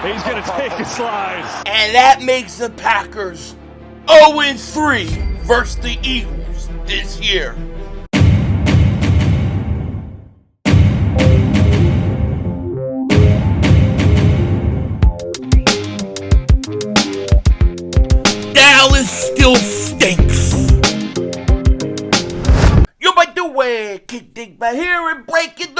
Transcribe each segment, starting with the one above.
He's going to take a slide. And that makes the Packers 0-3 versus the Eagles this year. Dallas still stinks. Yo, by the way, Kick Dingbat here and breaking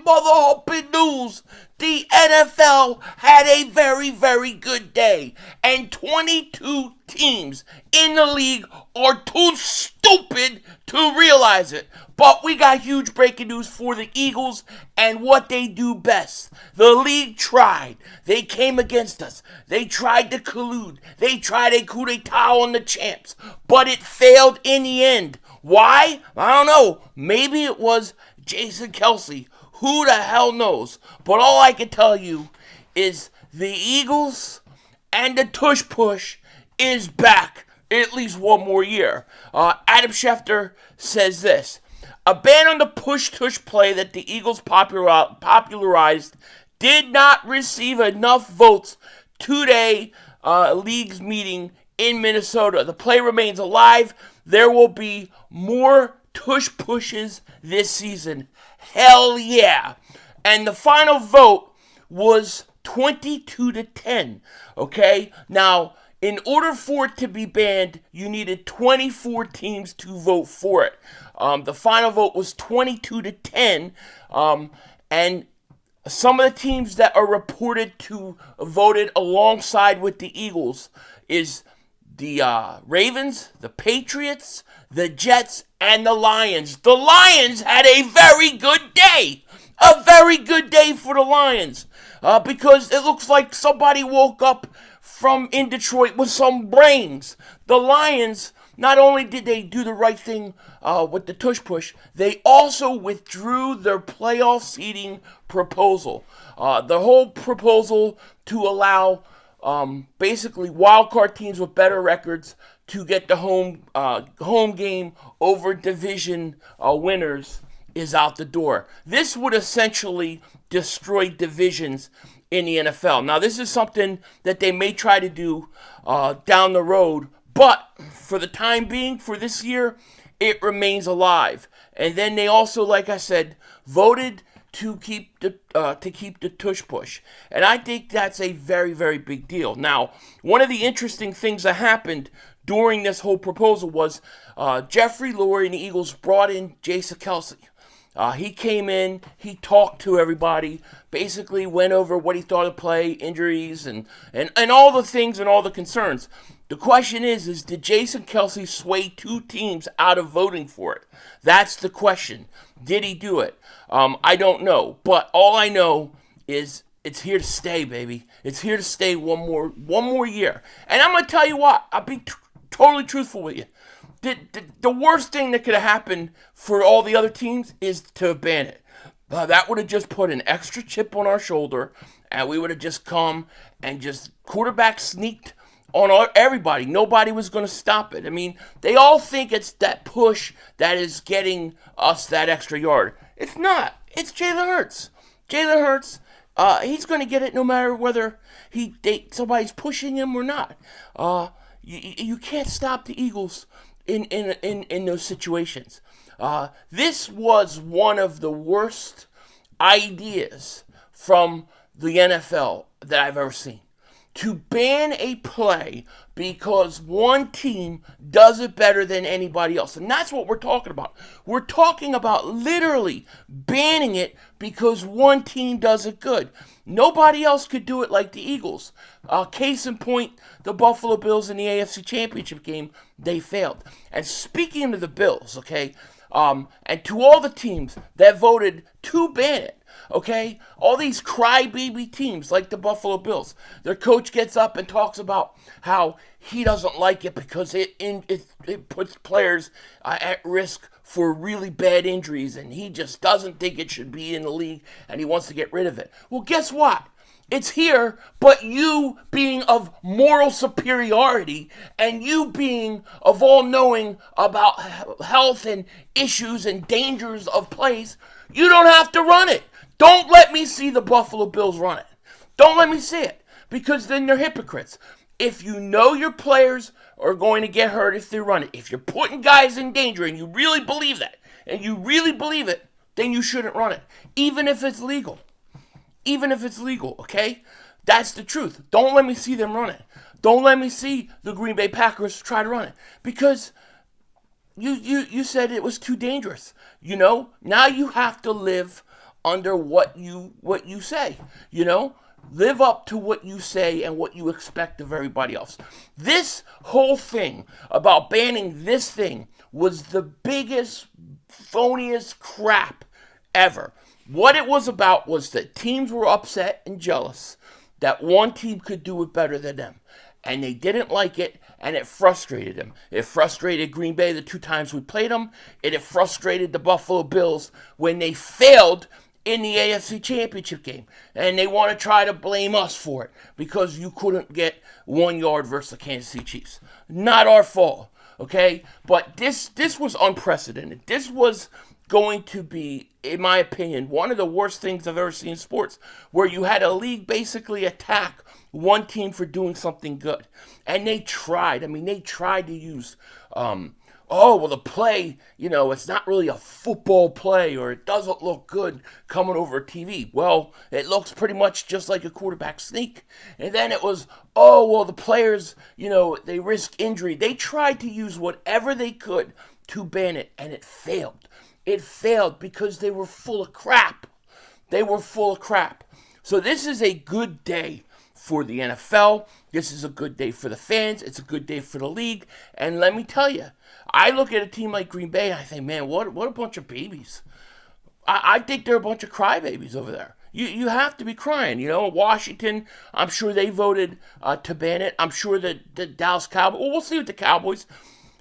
mother hopping news. The NFL had a very, very good day, and 22 teams in the league are too stupid to realize it. But we got huge breaking news for the Eagles and what they do best. The league tried. They came against us. They tried to collude. They tried a coup d'etat on the champs, but it failed in the end. Why? I don't know. Maybe it was Jason Kelce. Who the hell knows? But all I can tell you is the Eagles and the Tush Push is back at least one more year. Adam Schefter says this: a ban on the push-tush play that the Eagles popularized did not receive enough votes today league's meeting in Minnesota. The play remains alive. There will be more tush pushes this season. Hell yeah. And the final vote was 22-10. Okay? Now, in order for it to be banned, you needed 24 teams to vote for it. The final vote was 22-10. And some of the teams that are reported to voted alongside with the Eagles is the Ravens, the Patriots, the Jets, and the Lions. The Lions had a very good day. A very good day for the Lions. Because it looks like somebody woke up in Detroit with some brains. The Lions, not only did they do the right thing with the tush push, they also withdrew their playoff seeding proposal. The whole proposal to allow basically wildcard teams with better records to get the home game over division winners is out the door. This would essentially destroy divisions in the NFL. Now, this is something that they may try to do down the road, but for the time being, for this year, it remains alive. And then they also, like I said, voted to keep the tush push, and I think that's a very, very big deal. Now, one of the interesting things that happened during this whole proposal was Jeffrey Lurie and the Eagles brought in Jason Kelce. He came in, he talked to everybody, basically went over what he thought of play, injuries, and all the things and all the concerns. The question is did Jason Kelce sway two teams out of voting for it? That's the question. Did he do it? I don't know. But all I know is it's here to stay, baby. It's here to stay one more year. And I'm going to tell you what. I'll be totally truthful with you. The worst thing that could have happened for all the other teams is to ban it. That would have just put an extra chip on our shoulder, and we would have just come and just quarterback sneaked on everybody. Nobody was going to stop it. I mean, they all think it's that push that is getting us that extra yard. It's not. It's Jalen Hurts. Jalen Hurts, he's going to get it no matter whether somebody's pushing him or not. You can't stop the Eagles in those situations. This was one of the worst ideas from the NFL that I've ever seen. To ban a play because one team does it better than anybody else. And that's what we're talking about. We're talking about literally banning it because one team does it good. Nobody else could do it like the Eagles. Case in point, the Buffalo Bills in the AFC Championship game, they failed. And speaking of the Bills, okay, and to all the teams that voted to ban it, okay, all these crybaby teams like the Buffalo Bills, their coach gets up and talks about how he doesn't like it because it puts players at risk for really bad injuries, and he just doesn't think it should be in the league, and he wants to get rid of it. Well, guess what? It's here, but you being of moral superiority and you being of all-knowing about health and issues and dangers of plays, you don't have to run it. Don't let me see the Buffalo Bills run it. Don't let me see it, because then they're hypocrites. If you know your players are going to get hurt if they run it, if you're putting guys in danger and you really believe that, and you really believe it, then you shouldn't run it, even if it's legal. Even if it's legal, okay? That's the truth. Don't let me see them run it. Don't let me see the Green Bay Packers try to run it, because you said it was too dangerous. You know, now you have to live under what you say. You know, live up to what you say and what you expect of everybody else. This whole thing about banning this thing was the biggest, phoniest crap ever. What it was about was that teams were upset and jealous that one team could do it better than them. And they didn't like it, and it frustrated them. It frustrated Green Bay the 2 times we played them. It frustrated the Buffalo Bills when they failed in the AFC Championship game. And they want to try to blame us for it because you couldn't get 1 yard versus the Kansas City Chiefs. Not our fault, okay? But this was unprecedented. This was going to be, in my opinion, one of the worst things I've ever seen in sports, where you had a league basically attack one team for doing something good. And they tried. I mean, they tried to use, the play, it's not really a football play, or it doesn't look good coming over TV. Well, it looks pretty much just like a quarterback sneak. And then it was, the players, they risk injury. They tried to use whatever they could to ban it, and it failed. It failed because they were full of crap. They were full of crap. So this is a good day for the NFL. This is a good day for the fans. It's a good day for the league. And let me tell you, I look at a team like Green Bay and I think, man, what a bunch of babies. I think they're a bunch of crybabies over there. You have to be crying. Washington, I'm sure they voted to ban it. I'm sure that the Dallas Cowboys, we'll see with the Cowboys.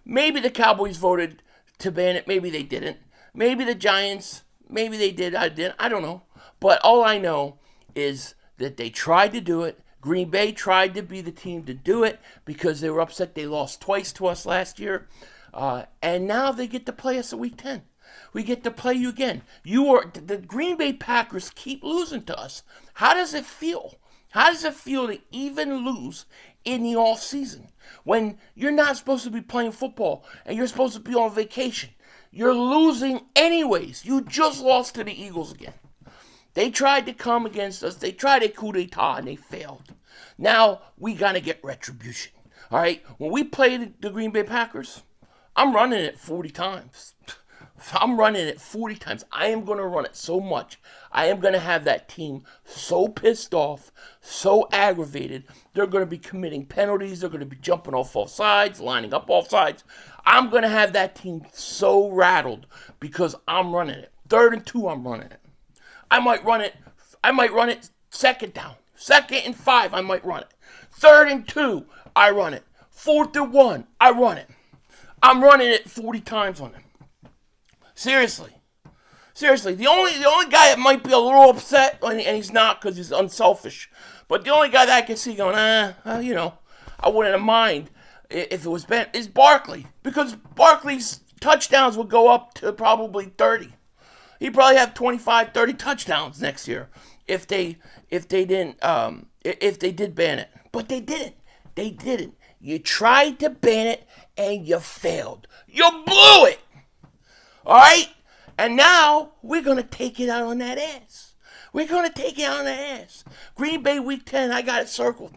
Maybe the Cowboys voted to ban it. Maybe they didn't. Maybe the Giants, maybe they did, I didn't. I don't know. But all I know is that they tried to do it. Green Bay tried to be the team to do it because they were upset they lost twice to us last year. And now they get to play us at Week 10. We get to play you again. The Green Bay Packers keep losing to us. How does it feel? How does it feel to even lose in the off season when you're not supposed to be playing football and you're supposed to be on vacation? You're losing anyways. You just lost to the Eagles again. They tried to come against us. They tried a coup d'etat and they failed. Now we got to get retribution. All right? When we played the Green Bay Packers, I'm running it 40 times. I'm running it 40 times. I am going to run it so much. I am going to have that team so pissed off, so aggravated. They're going to be committing penalties. They're going to be jumping off all sides, lining up off sides. I'm going to have that team so rattled because I'm running it. 3rd and 2, I'm running it. I might run it 2nd down. 2nd and 5, I might run it. 3rd and 2, I run it. 4th and 1, I run it. I'm running it 40 times on them. Seriously. The only guy that might be a little upset, and he's not because he's unselfish, but the only guy that I can see going, I wouldn't have mind if it was Ben, is Barkley. Because Barkley's touchdowns would go up to probably 30. He'd probably have 25, 30 touchdowns next year if they did ban it. But they didn't. They didn't. You tried to ban it and you failed. You blew it. All right? And now we're going to take it out on that ass. We're going to take it out on that ass. Green Bay Week 10, I got it circled.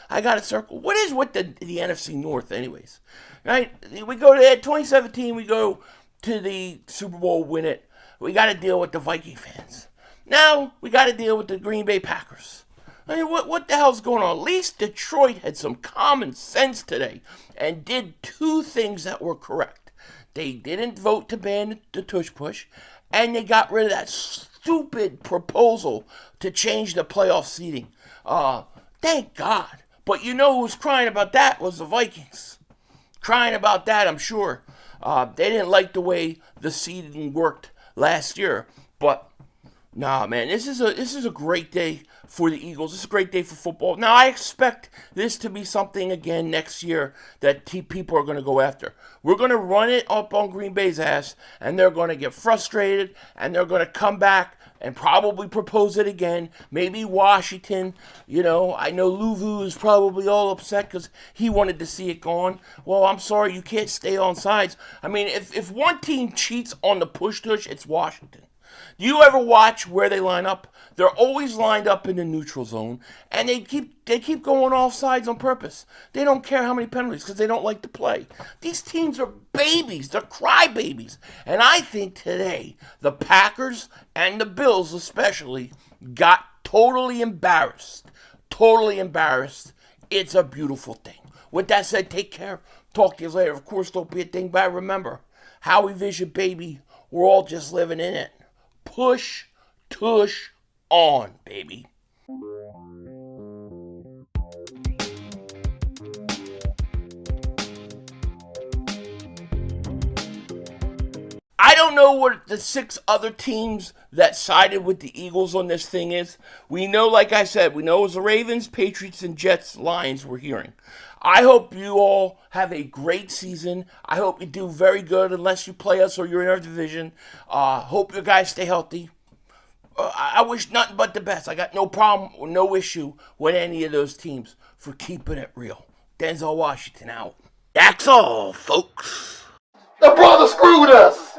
What is with the NFC North anyways? Right? We go to 2017, we go to the Super Bowl, win it. We got to deal with the Viking fans. Now we got to deal with the Green Bay Packers. I mean, what the hell's going on? At least Detroit had some common sense today and did 2 things that were correct. They didn't vote to ban the Tush push, and they got rid of that stupid proposal to change the playoff seeding. Thank God. But who was crying about that was the Vikings. Crying about that, I'm sure. They didn't like the way the seeding worked last year. But, nah, man, this is a great day for the Eagles. This is a great day for football. Now, I expect this to be something again next year that people are going to go after. We're going to run it up on Green Bay's ass, and they're going to get frustrated, and they're going to come back and probably propose it again. Maybe Washington, I know Louvu is probably all upset because he wanted to see it gone. Well, I'm sorry, you can't stay on sides. I mean, if one team cheats on the push tush, it's Washington. Do you ever watch where they line up? They're always lined up in the neutral zone, and they keep going off sides on purpose. They don't care how many penalties because they don't like to play. These teams are babies. They're crybabies. And I think today, the Packers and the Bills especially got totally embarrassed. Totally embarrassed. It's a beautiful thing. With that said, take care. Talk to you later. Of course, don't be a dingbat. Remember, how we vision, baby. We're all just living in it. Push, tush, on, baby. I don't know what the 6 other teams that sided with the Eagles on this thing is. We know, like I said, we know it was the Ravens, Patriots, and Jets, Lions we're hearing. I hope you all have a great season. I hope you do very good unless you play us or you're in our division. Hope you guys stay healthy. I wish nothing but the best. I got no problem or no issue with any of those teams for keeping it real. Denzel Washington out. That's all, folks. The brother screwed us.